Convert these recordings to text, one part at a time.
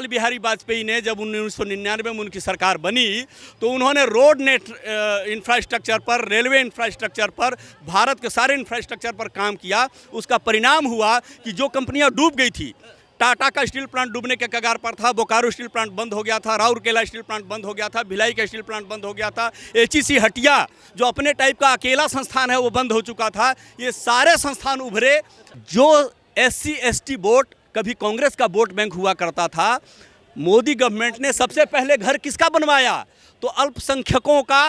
अटल बिहारी वाजपेयी ने जब 1999 में उनकी सरकार बनी तो उन्होंने रोड नेट इंफ्रास्ट्रक्चर पर, रेलवे इंफ्रास्ट्रक्चर पर, भारत के सारे इंफ्रास्ट्रक्चर पर काम किया। उसका परिणाम हुआ कि जो कंपनियां डूब गई थी, टाटा का स्टील प्लांट डूबने के कगार पर था, बोकारो स्टील प्लांट बंद हो गया था, राउरकेला स्टील प्लांट बंद हो गया था, भिलाई का स्टील प्लांट बंद हो गया था, एचईसी हटिया जो अपने टाइप का अकेला संस्थान है वो बंद हो चुका था। ये सारे संस्थान उभरे। जो SC ST वोट कभी कांग्रेस का वोट बैंक हुआ करता था, मोदी गवर्नमेंट ने सबसे पहले घर किसका बनवाया? तो अल्पसंख्यकों का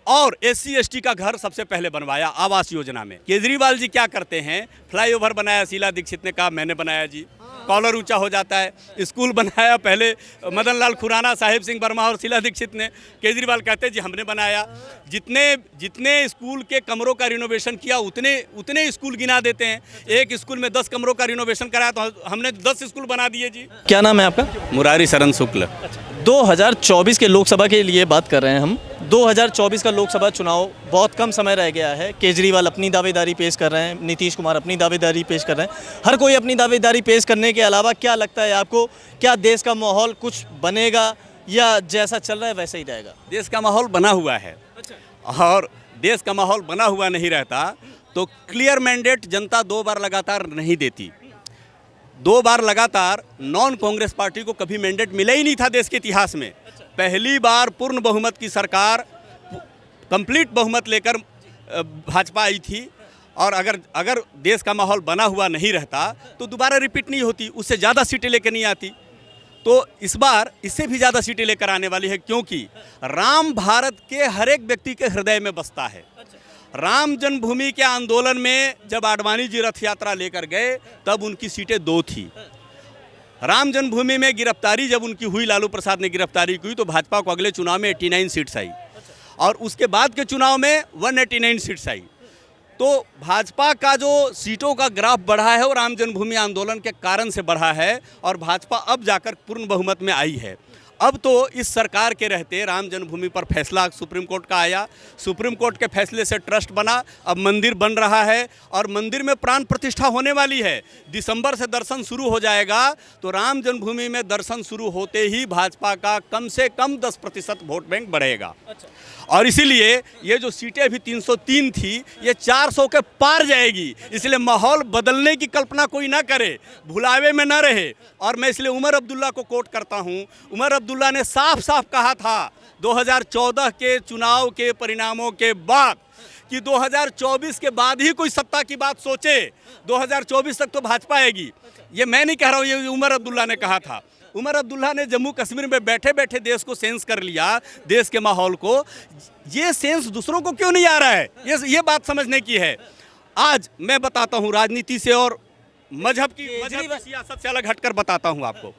और SC ST का घर सबसे पहले बनवाया आवास योजना में। केजरीवाल जी क्या करते हैं? फ्लाईओवर बनाया, शीला दीक्षित ने कहा मैंने बनाया जी, कॉलर ऊंचा हो जाता है। स्कूल बनाया पहले मदन लाल खुराना, साहिब सिंह वर्मा और शीला दीक्षित ने, केजरीवाल कहते हैं जी हमने बनाया। जितने स्कूल के कमरों का रिनोवेशन किया उतने स्कूल गिना देते हैं। एक स्कूल में 10 कमरों का रिनोवेशन कराया तो हमने 10 स्कूल बना दिए जी। क्या नाम है आपका? मुरारी शरण शुक्ल। 2024 के लोकसभा के लिए बात कर रहे हैं हम। 2024 का लोकसभा चुनाव बहुत कम समय रह गया है। केजरीवाल अपनी दावेदारी पेश कर रहे हैं, नीतीश कुमार अपनी दावेदारी पेश कर रहे हैं, हर कोई अपनी दावेदारी पेश करने के अलावा क्या लगता है आपको, क्या देश का माहौल कुछ बनेगा या जैसा चल रहा है वैसा ही रहेगा? देश का माहौल बना हुआ है और देश का माहौल बना हुआ नहीं रहता तो क्लियर मैंडेट जनता 2 बार लगातार नहीं देती। 2 बार लगातार नॉन कांग्रेस पार्टी को कभी मैंडेट मिला ही नहीं था देश के इतिहास में। पहली बार पूर्ण बहुमत की सरकार, कंप्लीट बहुमत लेकर भाजपा आई थी। और अगर देश का माहौल बना हुआ नहीं रहता तो दोबारा रिपीट नहीं होती, उससे ज़्यादा सीटें लेकर नहीं आती। तो इस बार इससे भी ज़्यादा सीटें लेकर आने वाली है, क्योंकि राम भारत के हर एक व्यक्ति के हृदय में बसता है। राम जन्मभूमि के आंदोलन में जब आडवाणी जी रथ यात्रा लेकर गए तब उनकी सीटें 2 थी। राम जन्मभूमि में गिरफ्तारी जब उनकी हुई, लालू प्रसाद ने गिरफ्तारी की, तो भाजपा को अगले चुनाव में 89 सीट्स आई और उसके बाद के चुनाव में 189 सीट्स आई। तो भाजपा का जो सीटों का ग्राफ बढ़ा है वो राम जन्मभूमि आंदोलन के कारण से बढ़ा है और भाजपा अब जाकर पूर्ण बहुमत में आई है। अब तो इस सरकार के रहते राम जन्मभूमि पर फैसला सुप्रीम कोर्ट का आया, सुप्रीम कोर्ट के फैसले से ट्रस्ट बना, अब मंदिर बन रहा है और मंदिर में प्राण प्रतिष्ठा होने वाली है। दिसंबर से दर्शन शुरू हो जाएगा तो राम जन्मभूमि में दर्शन शुरू होते ही भाजपा का कम से कम 10% वोट बैंक बढ़ेगा। और इसीलिए ये जो सीटें अभी 303 थी ये 400 के पार जाएगी। इसलिए माहौल बदलने की कल्पना कोई ना करे, भुलावे में ना रहे। और मैं इसलिए उमर अब्दुल्ला को कोट करता हूँ। उमर अब्दुल्ला ने साफ साफ कहा था 2014 के चुनाव के परिणामों के बाद कि 2024 के बाद ही कोई सत्ता की बात सोचे, 2024 तक तो भाजपा आएगी। ये मैं नहीं कह रहा हूँ, ये उमर अब्दुल्ला ने कहा था। उमर अब्दुल्ला ने जम्मू कश्मीर में बैठे बैठे देश को सेंस कर लिया, देश के माहौल को। ये सेंस दूसरों को क्यों नहीं आ रहा है, ये बात समझने की है। आज मैं बताता हूँ राजनीति से और मजहब की सियासत से अलग हटकर बताता हूँ आपको।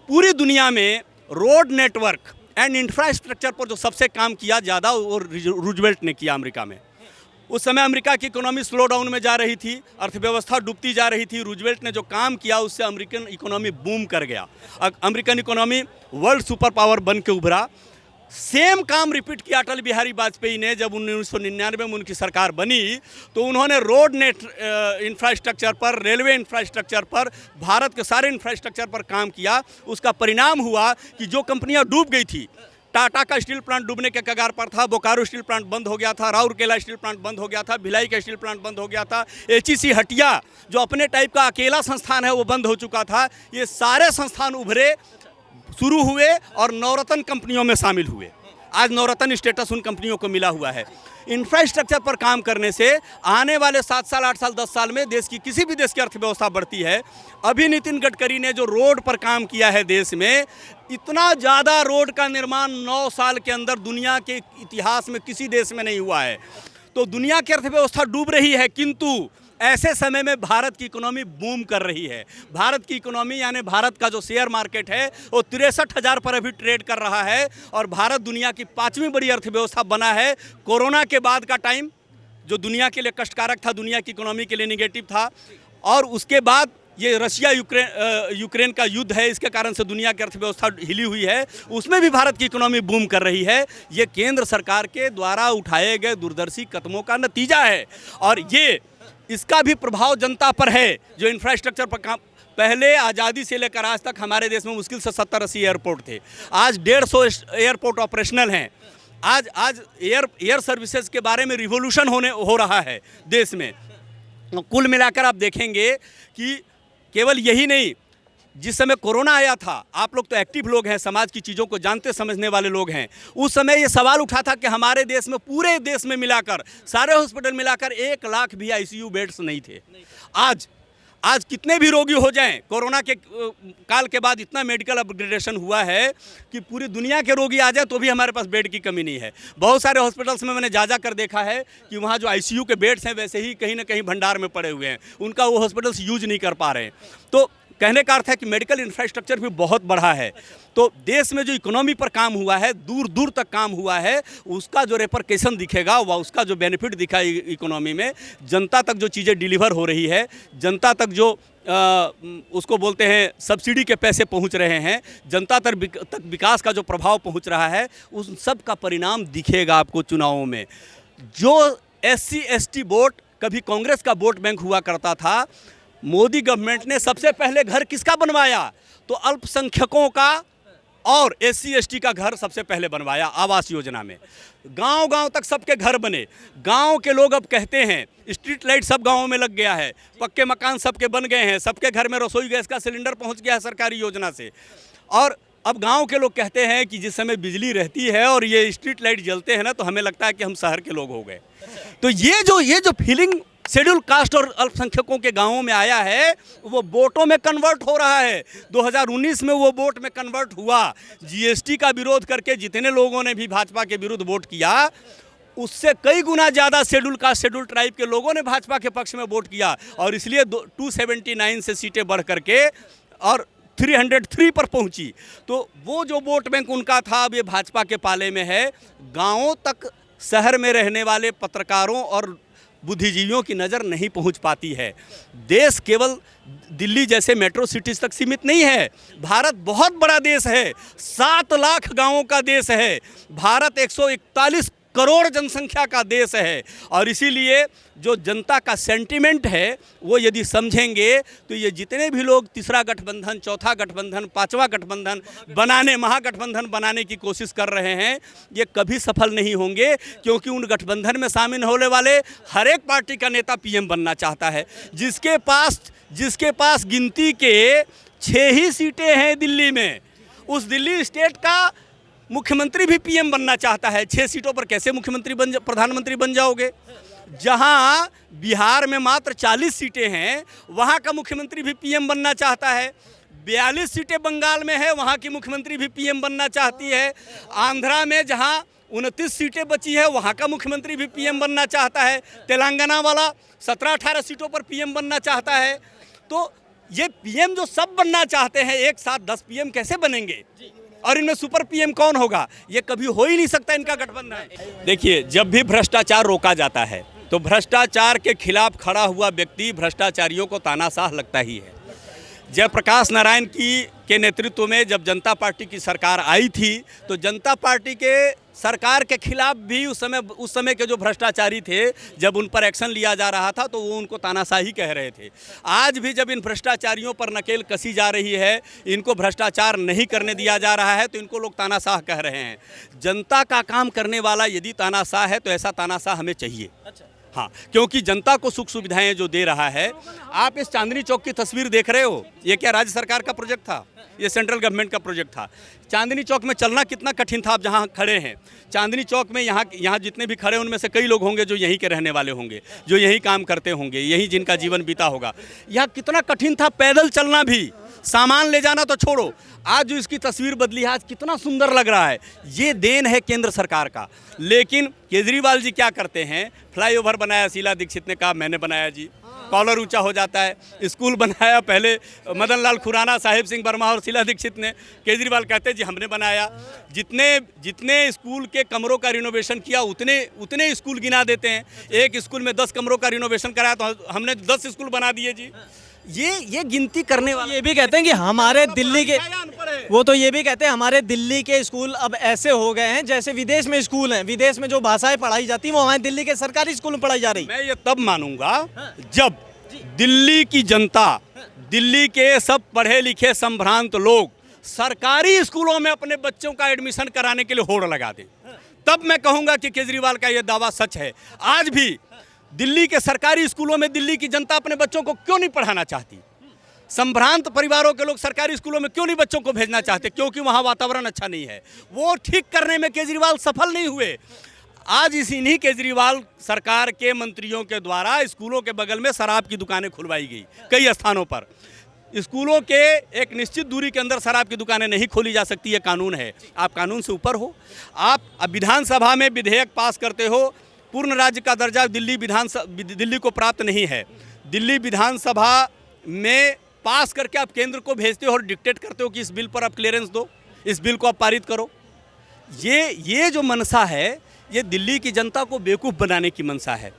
पूरी दुनिया में रोड नेटवर्क एंड इंफ्रास्ट्रक्चर पर जो सबसे काम किया ज़्यादा वो रूजवेल्ट ने किया अमेरिका में। उस समय अमेरिका की इकोनॉमी स्लो डाउन में जा रही थी, अर्थव्यवस्था डूबती जा रही थी। रूजवेल्ट ने जो काम किया उससे अमेरिकन इकोनॉमी बूम कर गया। American economy world super power बन के उभरा। सेम काम रिपीट किया अटल बिहारी वाजपेयी ने जब 1999 में उनकी सरकार बनी तो उन्होंने रोड नेट इंफ्रास्ट्रक्चर पर, रेलवे इंफ्रास्ट्रक्चर पर, भारत के सारे इंफ्रास्ट्रक्चर पर काम किया। उसका परिणाम हुआ कि जो कंपनियां डूब गई थी, टाटा का स्टील प्लांट डूबने के कगार पर था, बोकारो स्टील प्लांट बंद हो गया था, राउरकेला स्टील प्लांट बंद हो गया था, भिलाई का स्टील प्लांट बंद हो गया था, एचईसी हटिया जो अपने टाइप का अकेला संस्थान है वो बंद हो चुका था। ये सारे संस्थान उभरे, शुरू हुए और नवरत्न कंपनियों में शामिल हुए। आज नवरत्न स्टेटस उन कंपनियों को मिला हुआ है। इंफ्रास्ट्रक्चर पर काम करने से आने वाले 7 साल, 8 साल, 10 साल में देश की किसी भी देश की अर्थव्यवस्था बढ़ती है। अभी नितिन गडकरी ने जो रोड पर काम किया है देश में, इतना ज़्यादा रोड का निर्माण 9 साल के अंदर दुनिया के इतिहास में किसी देश में नहीं हुआ है। तो दुनिया की अर्थव्यवस्था डूब रही है, किंतु ऐसे समय में भारत की इकोनॉमी बूम कर रही है। भारत की इकोनॉमी यानी भारत का जो शेयर मार्केट है वो 63,000 पर अभी ट्रेड कर रहा है और भारत दुनिया की 5वीं बड़ी अर्थव्यवस्था बना है। कोरोना के बाद का टाइम जो दुनिया के लिए कष्टकारक था, दुनिया की इकोनॉमी के लिए निगेटिव था, और उसके बाद ये रशिया यूक्रेन का युद्ध है, इसके कारण से दुनिया की अर्थव्यवस्था हिली हुई है, उसमें भी भारत की इकोनॉमी बूम कर रही है। ये केंद्र सरकार के द्वारा उठाए गए दूरदर्शी कदमों का नतीजा है और ये इसका भी प्रभाव जनता पर है जो इंफ्रास्ट्रक्चर पर पहले आज़ादी से लेकर आज तक हमारे देश में मुश्किल से 70-80 एयरपोर्ट थे। आज 150 एयरपोर्ट ऑपरेशनल हैं। आज एयर सर्विसेज के बारे में रिवोल्यूशन हो रहा है देश में। कुल मिलाकर आप देखेंगे कि केवल यही नहीं, जिस समय कोरोना आया था, आप लोग तो एक्टिव लोग हैं, समाज की चीज़ों को जानते समझने वाले लोग हैं, उस समय ये सवाल उठा था कि हमारे देश में, पूरे देश में मिलाकर, सारे हॉस्पिटल मिलाकर 1 लाख भी आईसीयू बेड्स नहीं थे। आज कितने भी रोगी हो जाएं, कोरोना के काल के बाद इतना मेडिकल अपग्रेडेशन हुआ है कि पूरी दुनिया के रोगी आ जाए तो भी हमारे पास बेड की कमी नहीं है। बहुत सारे हॉस्पिटल्स में मैंने जा कर देखा है कि वहाँ जो आईसीयू के बेड्स हैं वैसे ही कहीं ना कहीं भंडार में पड़े हुए हैं, उनका वो हॉस्पिटल्स यूज नहीं कर पा रहे हैं। तो कहने का अर्थ है कि मेडिकल इंफ्रास्ट्रक्चर भी बहुत बढ़ा है। तो देश में जो इकोनॉमी पर काम हुआ है, दूर दूर तक काम हुआ है, उसका जो रेपरकेशन दिखेगा, वह उसका जो बेनिफिट दिखा इकोनॉमी में, जनता तक जो चीज़ें डिलीवर हो रही है, जनता तक जो उसको बोलते हैं सब्सिडी के पैसे पहुंच रहे हैं, जनता तक विकास का जो प्रभाव पहुंच रहा है, उस सब का परिणाम दिखेगा आपको चुनावों में। जो SC ST वोट कभी कांग्रेस का वोट बैंक हुआ करता था, मोदी गवर्नमेंट ने सबसे पहले घर किसका बनवाया? तो अल्पसंख्यकों का और SC ST का घर सबसे पहले बनवाया आवास योजना में। गांव-गांव तक सबके घर बने। गांव के लोग अब कहते हैं स्ट्रीट लाइट सब गांवों में लग गया है, पक्के मकान सबके बन गए हैं, सबके घर में रसोई गैस का सिलेंडर पहुंच गया है सरकारी योजना से। और अब गांव के लोग कहते हैं कि जिस समय बिजली रहती है और ये स्ट्रीट लाइट जलते हैं ना, तो हमें लगता है कि हम शहर के लोग हो गए। तो ये जो फीलिंग शेड्यूल कास्ट और अल्पसंख्यकों के गांवों में आया है, वो वोटों में कन्वर्ट हो रहा है। 2019 में वो वोट में कन्वर्ट हुआ। GST का विरोध करके जितने लोगों ने भी भाजपा के विरुद्ध वोट किया, उससे कई गुना ज़्यादा शेड्यूल कास्ट शेड्यूल ट्राइब के लोगों ने भाजपा के पक्ष में वोट किया, और इसलिए 279 से सीटें बढ़ करके और 303 पर पहुंची। तो वो जो वोट बैंक उनका था, अब ये भाजपा के पाले में है। गाँवों तक शहर में रहने वाले पत्रकारों और बुद्धिजीवियों की नज़र नहीं पहुंच पाती है। देश केवल दिल्ली जैसे मेट्रो सिटीज़ तक सीमित नहीं है। भारत बहुत बड़ा देश है, 7 लाख गांवों का देश है। भारत 141 करोड़ जनसंख्या का देश है, और इसीलिए जो जनता का सेंटिमेंट है वो यदि समझेंगे तो ये जितने भी लोग तीसरा गठबंधन, चौथा गठबंधन, पांचवा गठबंधन बनाने, महागठबंधन बनाने की कोशिश कर रहे हैं, ये कभी सफल नहीं होंगे, क्योंकि उन गठबंधन में शामिल होने वाले हर एक पार्टी का नेता PM बनना चाहता है। जिसके पास गिनती के 6 ही सीटें हैं दिल्ली में, उस दिल्ली स्टेट का मुख्यमंत्री भी PM बनना चाहता है। 6 सीटों पर कैसे प्रधानमंत्री बन जाओगे? जहां बिहार में मात्र 40 सीटें हैं, वहां का मुख्यमंत्री भी PM बनना चाहता है। 42 सीटें बंगाल में है, वहां की मुख्यमंत्री भी PM बनना चाहती है। आंध्रा में जहां 29 सीटें बची है, वहां का मुख्यमंत्री भी PM बनना चाहता है। तेलंगाना वाला 17-18 सीटों पर PM बनना चाहता है। तो ये PM जो सब बनना चाहते हैं, एक साथ 10 PM कैसे बनेंगे? और इनमें सुपर PM कौन होगा? ये कभी हो ही नहीं सकता इनका गठबंधन। देखिए, जब भी भ्रष्टाचार रोका जाता है तो भ्रष्टाचार के खिलाफ खड़ा हुआ व्यक्ति भ्रष्टाचारियों को तानाशाह लगता ही है। जयप्रकाश नारायण के नेतृत्व में जब जनता पार्टी की सरकार आई थी, तो जनता पार्टी के सरकार के खिलाफ भी उस समय के जो भ्रष्टाचारी थे, जब उन पर एक्शन लिया जा रहा था तो वो उनको तानाशाही कह रहे थे। आज भी जब इन भ्रष्टाचारियों पर नकेल कसी जा रही है, इनको भ्रष्टाचार नहीं करने दिया जा रहा है, तो इनको लोग तानाशाह कह रहे हैं। जनता का काम करने वाला यदि तानाशाह है तो ऐसा तानाशाह हमें चाहिए। हाँ, क्योंकि जनता को सुख सुविधाएं जो दे रहा है। आप इस चांदनी चौक की तस्वीर देख रहे हो, ये क्या राज्य सरकार का प्रोजेक्ट था? ये सेंट्रल गवर्नमेंट का प्रोजेक्ट था। चांदनी चौक में चलना कितना कठिन था। आप जहाँ खड़े हैं चांदनी चौक में, यहाँ जितने भी खड़े हैं उनमें से कई लोग होंगे जो यहीं के रहने वाले होंगे, जो यहीं काम करते होंगे, यहीं जिनका जीवन बीता होगा। यहाँ कितना कठिन था पैदल चलना भी, सामान ले जाना तो छोड़ो। आज जो इसकी तस्वीर बदली है, आज कितना सुंदर लग रहा है। ये देन है केंद्र सरकार का। लेकिन केजरीवाल जी क्या करते हैं? फ्लाईओवर बनाया, शीला दीक्षित ने कहा मैंने बनाया जी, कॉलर ऊंचा हो जाता है। स्कूल बनाया पहले मदन लाल खुराना, साहिब सिंह वर्मा और शीला दीक्षित ने, केजरीवाल कहते हैं जी हमने बनाया। जितने स्कूल के कमरों का रिनोवेशन किया उतने स्कूल गिना देते हैं। एक स्कूल में 10 कमरों का रिनोवेशन कराया तो हमने 10 स्कूल बना दिए जी। ये गिनती करने वाले ये भी कहते हैं कि हमारे दिल्ली के, वो तो ये भी कहते हैं हमारे दिल्ली के स्कूल अब ऐसे हो गए हैं जैसे विदेश में स्कूल हैं। विदेश में जो भाषाएं पढ़ाई जाती हैं वो हमारे दिल्ली के सरकारी स्कूल में पढ़ाई जा रही। मैं ये तब मानूंगा जब दिल्ली की जनता दिल्ली के सब पढ़े लिखे संभ्रांत लोग सरकारी स्कूलों में अपने बच्चों का एडमिशन कराने के लिए होड़ लगा दें, तब मैं कहूँगा कि केजरीवाल का यह दावा सच है। आज भी दिल्ली के सरकारी स्कूलों में दिल्ली की जनता अपने बच्चों को क्यों नहीं पढ़ाना चाहती? संभ्रांत परिवारों के लोग सरकारी स्कूलों में क्यों नहीं बच्चों को भेजना चाहते? क्योंकि वहाँ वातावरण अच्छा नहीं है। वो ठीक करने में केजरीवाल सफल नहीं हुए। आज इन्हीं केजरीवाल सरकार के मंत्रियों के द्वारा स्कूलों के बगल में शराब की दुकानें खुलवाई गई कई स्थानों पर। स्कूलों के एक निश्चित दूरी के अंदर शराब की दुकानें नहीं खोली जा सकती, ये कानून है। आप कानून से ऊपर हो। आप विधानसभा में विधेयक पास करते हो, पूर्ण राज्य का दर्जा दिल्ली को प्राप्त नहीं है। दिल्ली विधानसभा में पास करके आप केंद्र को भेजते हो और डिक्टेट करते हो कि इस बिल पर आप क्लियरेंस दो, इस बिल को आप पारित करो। ये जो मनसा है, ये दिल्ली की जनता को बेवकूफ़ बनाने की मनसा है।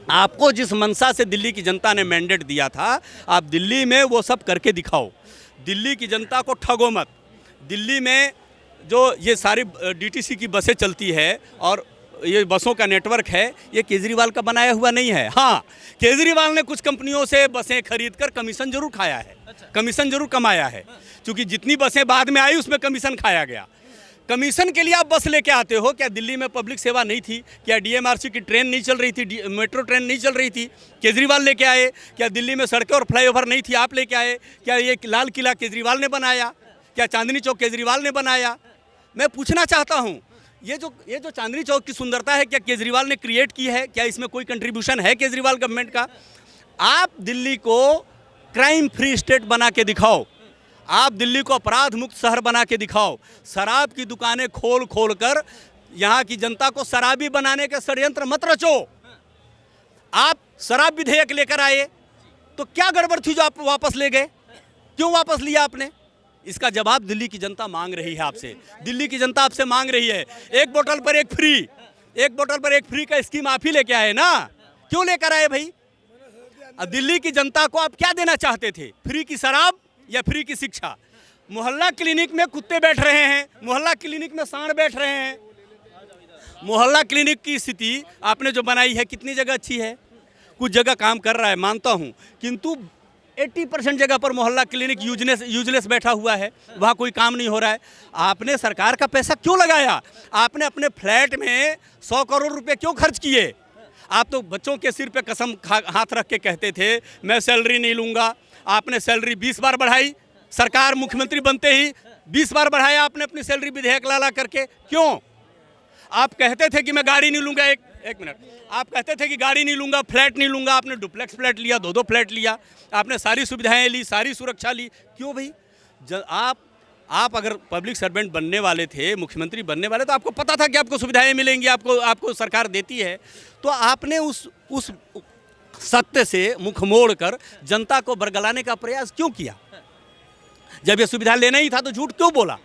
आपको जिस मनसा से दिल्ली की जनता ने मैंडेट दिया था, आप दिल्ली में वो सब करके दिखाओ। दिल्ली की जनता को ठगो मत। दिल्ली में जो ये सारी डीटीसी की बसें चलती है और ये बसों का नेटवर्क है, ये केजरीवाल का बनाया हुआ नहीं है। हाँ, केजरीवाल ने कुछ कंपनियों से बसें खरीदकर कमीशन जरूर खाया है, कमीशन जरूर कमाया है, क्योंकि जितनी बसें बाद में आई उसमें कमीशन खाया गया। कमीशन के लिए आप बस लेके आते हो। क्या दिल्ली में पब्लिक सेवा नहीं थी? क्या डीएमआरसी की ट्रेन नहीं चल रही थी? मेट्रो ट्रेन नहीं चल रही थी? केजरीवाल लेके आए। क्या दिल्ली में सड़कें और फ्लाईओवर नहीं थी? आप लेके आए। क्या ये लाल किला केजरीवाल ने बनाया? क्या चांदनी चौक केजरीवाल ने बनाया? मैं पूछना चाहता हूँ, ये जो चांदनी चौक की सुंदरता है, क्या केजरीवाल ने क्रिएट की है? क्या इसमें कोई कंट्रीब्यूशन है केजरीवाल गवर्नमेंट का? आप दिल्ली को क्राइम फ्री स्टेट बना के दिखाओ। आप दिल्ली को अपराध मुक्त शहर बना के दिखाओ। शराब की दुकानें खोल कर यहाँ की जनता को शराबी बनाने के षड्यंत्र मत रचो। आप शराब विधेयक लेकर आए तो क्या गड़बड़ थी जो आप वापस ले गए? क्यों वापस लिया आपने? इसका जवाब दिल्ली की जनता मांग रही है आपसे। दिल्ली की जनता आपसे मांग रही है। एक बोतल पर एक फ्री का स्कीम आप ही लेके आए ना? क्यों लेकर आए भाई? दिल्ली की जनता को आप क्या देना चाहते थे? फ्री की शराब या फ्री की शिक्षा? मोहल्ला क्लिनिक में कुत्ते बैठ रहे हैं, मोहल्ला क्लिनिक में सांड बैठ रहे हैं। मोहल्ला क्लिनिक की स्थिति आपने जो बनाई है, कितनी जगह अच्छी है? कुछ जगह काम कर रहा है, मानता हूँ, किंतु 80% जगह पर मोहल्ला क्लिनिक यूजलेस बैठा हुआ है, वहाँ कोई काम नहीं हो रहा है। आपने सरकार का पैसा क्यों लगाया? आपने अपने फ्लैट में 100 करोड़ रुपए क्यों खर्च किए? आप तो बच्चों के सिर पे कसम हाथ रख के कहते थे मैं सैलरी नहीं लूँगा। आपने सैलरी 20 बार बढ़ाई। सरकार मुख्यमंत्री बनते ही 20 बार बढ़ाया आपने अपनी सैलरी विधेयक ला करके। क्यों? आप कहते थे कि मैं गाड़ी नहीं लूँगा, एक मिनट, आप कहते थे कि गाड़ी नहीं लूँगा, फ्लैट नहीं लूँगा। आपने डुप्लेक्स फ्लैट लिया, 2-2 फ्लैट लिया, आपने सारी सुविधाएं ली, सारी सुरक्षा ली। क्यों भाई? आप अगर पब्लिक सर्वेंट बनने वाले थे, मुख्यमंत्री बनने वाले, तो आपको पता था कि आपको सुविधाएं मिलेंगी, आपको सरकार देती है। तो आपने उस सत्य से मुख मोड़ कर जनता को बरगलाने का प्रयास क्यों किया? जब ये सुविधा लेना ही था तो झूठ क्यों बोला?